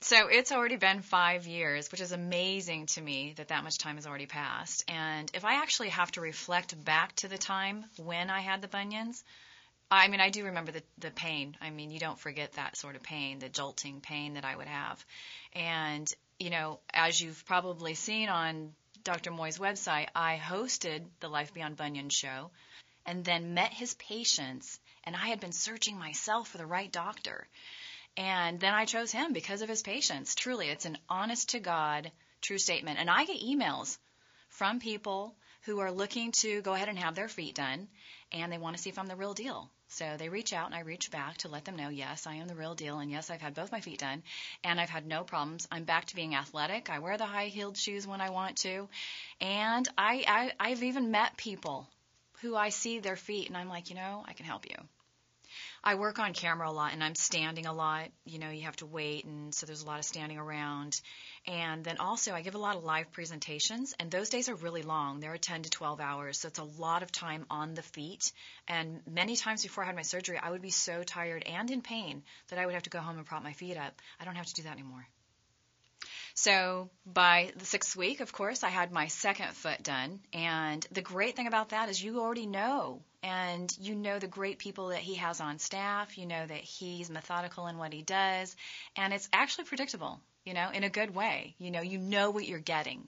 So it's already been 5 years, which is amazing to me that that much time has already passed. And if I actually have to reflect back to the time when I had the bunions, I mean, I do remember the pain. I mean, you don't forget that sort of pain, the jolting pain that I would have. And, as you've probably seen on Dr. Moy's website, I hosted the Life Beyond Bunion show and then met his patients. And I had been searching myself for the right doctor. And then I chose him because of his patience. Truly, it's an honest to God, true statement. And I get emails from people who are looking to go ahead and have their feet done, and they want to see if I'm the real deal. So they reach out, and I reach back to let them know, yes, I am the real deal, and yes, I've had both my feet done, and I've had no problems. I'm back to being athletic. I wear the high-heeled shoes when I want to, and I've even met people who I see their feet, and I'm like, I can help you. I work on camera a lot, and I'm standing a lot. You have to wait, and so there's a lot of standing around. And then also I give a lot of live presentations, and those days are really long. They're 10 to 12 hours, so it's a lot of time on the feet. And many times before I had my surgery, I would be so tired and in pain that I would have to go home and prop my feet up. I don't have to do that anymore. So by the 6th week, of course, I had my second foot done. And the great thing about that is you already know. And you know the great people that he has on staff. You know that he's methodical in what he does. And it's actually predictable, in a good way. You know what you're getting.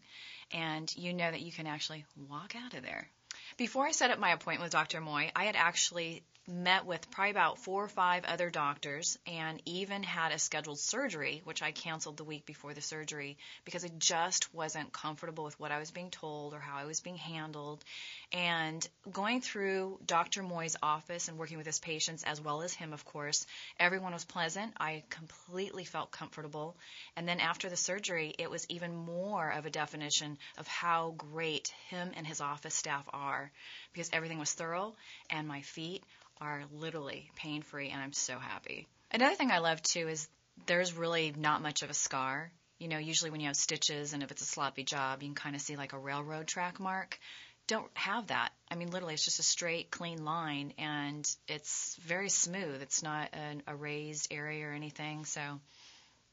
And you know that you can actually walk out of there. Before I set up my appointment with Dr. Moy, I had actually met with probably about 4 or 5 other doctors and even had a scheduled surgery, which I canceled the week before the surgery because I just wasn't comfortable with what I was being told or how I was being handled. And going through Dr. Moy's office and working with his patients, as well as him, of course, everyone was pleasant. I completely felt comfortable. And then after the surgery, it was even more of a definition of how great him and his office staff are because everything was thorough and my feet are literally pain-free, and I'm so happy. Another thing I love, too, is there's really not much of a scar. Usually when you have stitches and if it's a sloppy job, you can kind of see like a railroad track mark. Don't have that. I mean, literally, it's just a straight, clean line, and it's very smooth. It's not a raised area or anything, so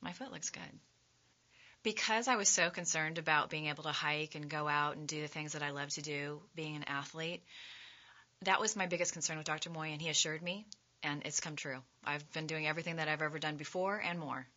my foot looks good. Because I was so concerned about being able to hike and go out and do the things that I love to do, being an athlete, that was my biggest concern with Dr. Moy, and he assured me, and it's come true. I've been doing everything that I've ever done before and more.